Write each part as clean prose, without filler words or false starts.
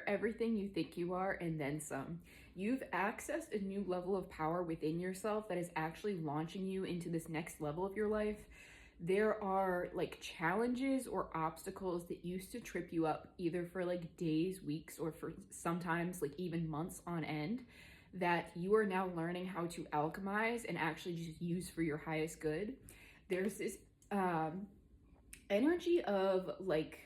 everything you think you are and then some. You've accessed a new level of power within yourself that is actually launching you into this next level of your life. There are like challenges or obstacles that used to trip you up either for like days, weeks, or for sometimes like even months on end, that you are now learning how to alchemize and actually just use for your highest good. There's this energy of like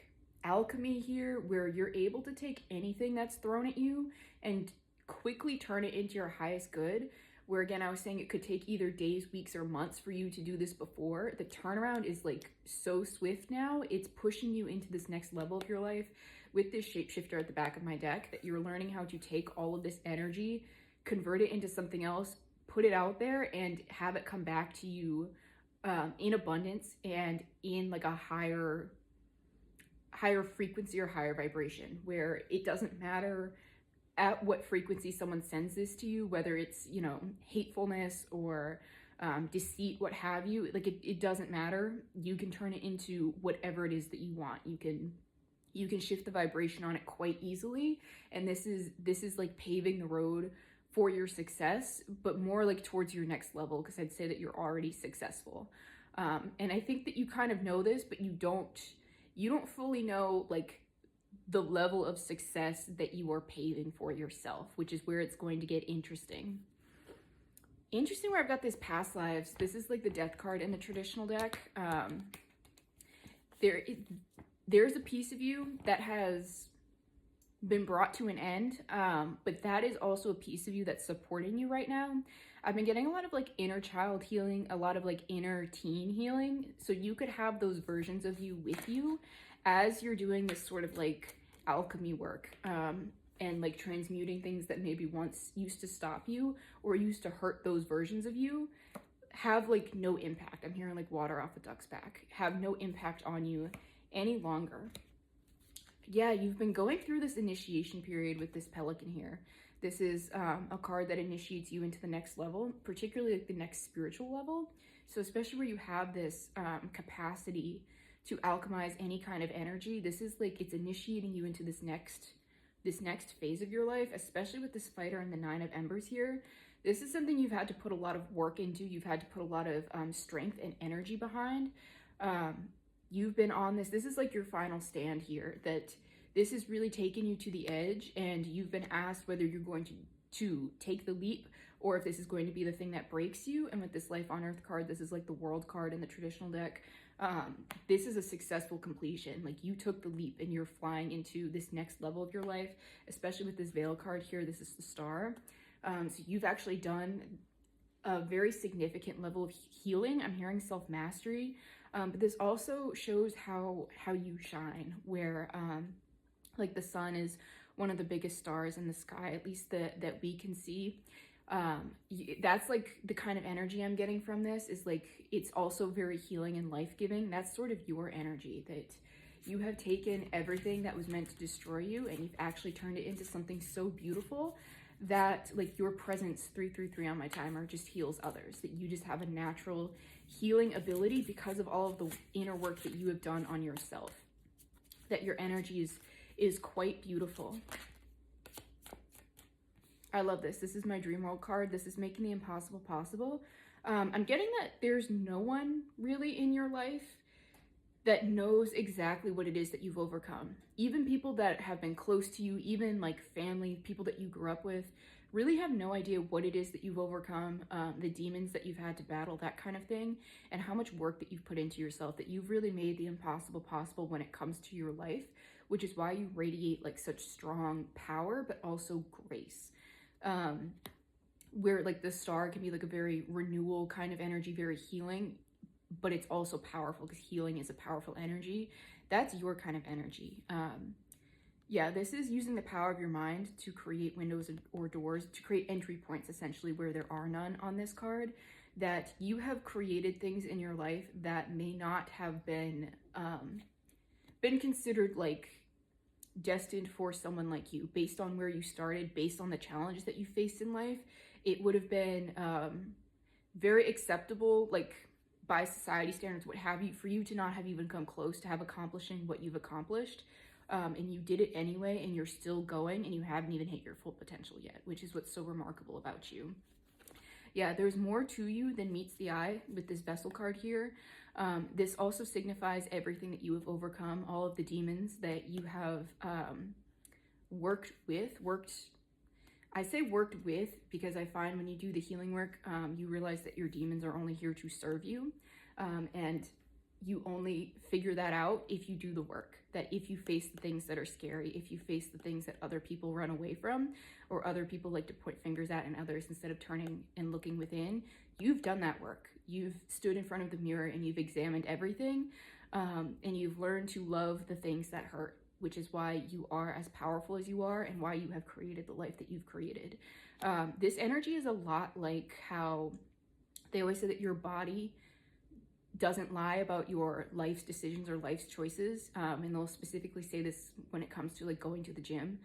alchemy here where you're able to take anything that's thrown at you and quickly turn it into your highest good. Where again, I was saying it could take either days, weeks, or months for you to do this before. The turnaround is like so swift now. It's pushing you into this next level of your life with this shapeshifter at the back of my deck, that you're learning how to take all of this energy, convert it into something else, put it out there, and have it come back to you in abundance and in like a higher frequency or higher vibration, where it doesn't matter at what frequency someone sends this to you, whether it's, you know, hatefulness or deceit, what have you. Like it doesn't matter. You can turn it into whatever it is that you want. You can shift the vibration on it quite easily, and this is like paving the road for your success, but more like towards your next level, because I'd say that you're already successful. And I think that you kind of know this, but you don't fully know like the level of success that you are paving for yourself, which is where it's going to get interesting. Where I've got this past lives. This is like the death card in the traditional deck. There's a piece of you that has been brought to an end, but that is also a piece of you that's supporting you right now. I've been getting a lot of like inner child healing, a lot of like inner teen healing. So you could have those versions of you with you as you're doing this sort of like alchemy work, and like transmuting things that maybe once used to stop you or used to hurt those versions of you, have like no impact. I'm hearing like water off a duck's back. Have no impact on you any longer. Yeah, you've been going through this initiation period with this pelican here. This is a card that initiates you into the next level, particularly like the next spiritual level. So especially where you have this capacity to alchemize any kind of energy, this is like it's initiating you into this next phase of your life, especially with this fighter and the 9 of embers here. This is something you've had to put a lot of work into. You've had to put a lot of strength and energy behind. You've been on this is like your final stand here, that this has really taken you to the edge, and you've been asked whether you're going to take the leap or if this is going to be the thing that breaks you. And with this Life on Earth card, this is like the World card in the traditional deck. This is a successful completion. Like you took the leap and you're flying into this next level of your life, especially with this Veil card here. This is the Star. So you've actually done a very significant level of healing. I'm hearing self-mastery. But this also shows how you shine, where like the sun is one of the biggest stars in the sky, at least that we can see. That's like the kind of energy I'm getting from this, is like it's also very healing and life-giving. That's sort of your energy, that you have taken everything that was meant to destroy you and you've actually turned it into something so beautiful that like your presence 333 on my timer just heals others, that you just have a natural healing ability because of all of the inner work that you have done on yourself, that your energy is quite beautiful. I love this. This is my dream world card. This is making the impossible possible. I'm getting that there's no one really in your life that knows exactly what it is that you've overcome. Even people that have been close to you, even like family, people that you grew up with, really have no idea what it is that you've overcome, the demons that you've had to battle, that kind of thing, and how much work that you've put into yourself, that you've really made the impossible possible when it comes to your life, which is why you radiate like such strong power, but also grace. Where like the Star can be like a very renewal kind of energy, very healing, but it's also powerful because healing is a powerful energy. That's your kind of energy. Yeah, this is using the power of your mind to create windows or doors, to create entry points essentially where there are none on this card, that you have created things in your life that may not have been considered like destined for someone like you, based on where you started, based on the challenges that you faced in life. It would have been very acceptable, like by society standards, what have you, for you to not have even come close to have accomplishing what you've accomplished. and you did it anyway, and you're still going, and you haven't even hit your full potential yet, which is what's so remarkable about you. Yeah, there's more to you than meets the eye with this vessel card here. This also signifies everything that you have overcome, all of the demons that you have I say worked with because I find when you do the healing work, you realize that your demons are only here to serve you. And you only figure that out if you do the work, that if you face the things that are scary, if you face the things that other people run away from, or other people like to point fingers at in others instead of turning and looking within, you've done that work. You've stood in front of the mirror and you've examined everything, and you've learned to love the things that hurt, which is why you are as powerful as you are and why you have created the life that you've created. This energy is a lot like how they always say that your body doesn't lie about your life's decisions or life's choices. And they'll specifically say this when it comes to like going to the gym,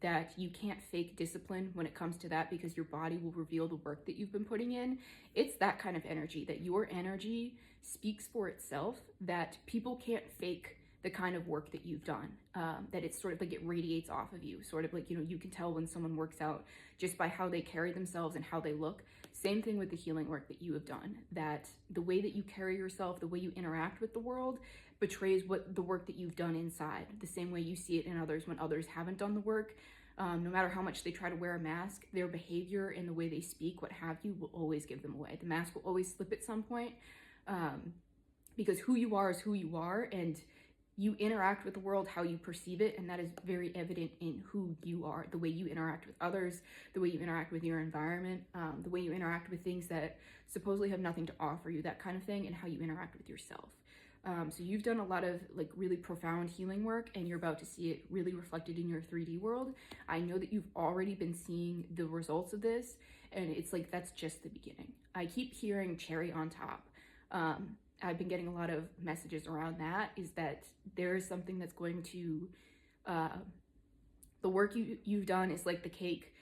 that you can't fake discipline when it comes to that because your body will reveal the work that you've been putting in. It's that kind of energy, that your energy speaks for itself, that people can't fake the kind of work that you've done, that it's sort of like it radiates off of you, sort of like, you know, you can tell when someone works out just by how they carry themselves and how they look. Same thing with the healing work that you have done, that the way that you carry yourself, the way you interact with the world betrays what the work that you've done inside, the same way you see it in others when others haven't done the work. No matter how much they try to wear a mask, their behavior and the way they speak, what have you, will always give them away. The mask will always slip at some point, because who you are is who you are, and you interact with the world how you perceive it, and that is very evident in who you are, the way you interact with others, the way you interact with your environment, the way you interact with things that supposedly have nothing to offer you, that kind of thing, and how you interact with yourself. So you've done a lot of like really profound healing work, and you're about to see it really reflected in your 3D world. I know that you've already been seeing the results of this, and it's like that's just the beginning. I keep hearing cherry on top. I've been getting a lot of messages around that, is that there is something that's going to, the work you've done is like the cake.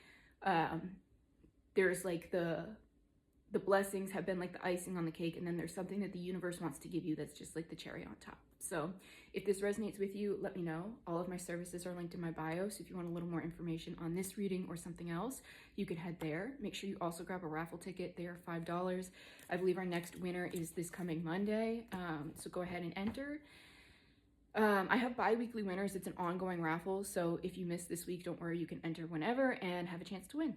There's like the blessings have been like the icing on the cake, and then there's something that the universe wants to give you that's just like the cherry on top. So if this resonates with you, let me know. All of my services are linked in my bio, so if you want a little more information on this reading or something else, you can head there. Make sure you also grab a raffle ticket. They are $5. I believe our next winner is this coming Monday, so go ahead and enter. I have bi-weekly winners. It's an ongoing raffle, so if you miss this week, don't worry, you can enter whenever and have a chance to win.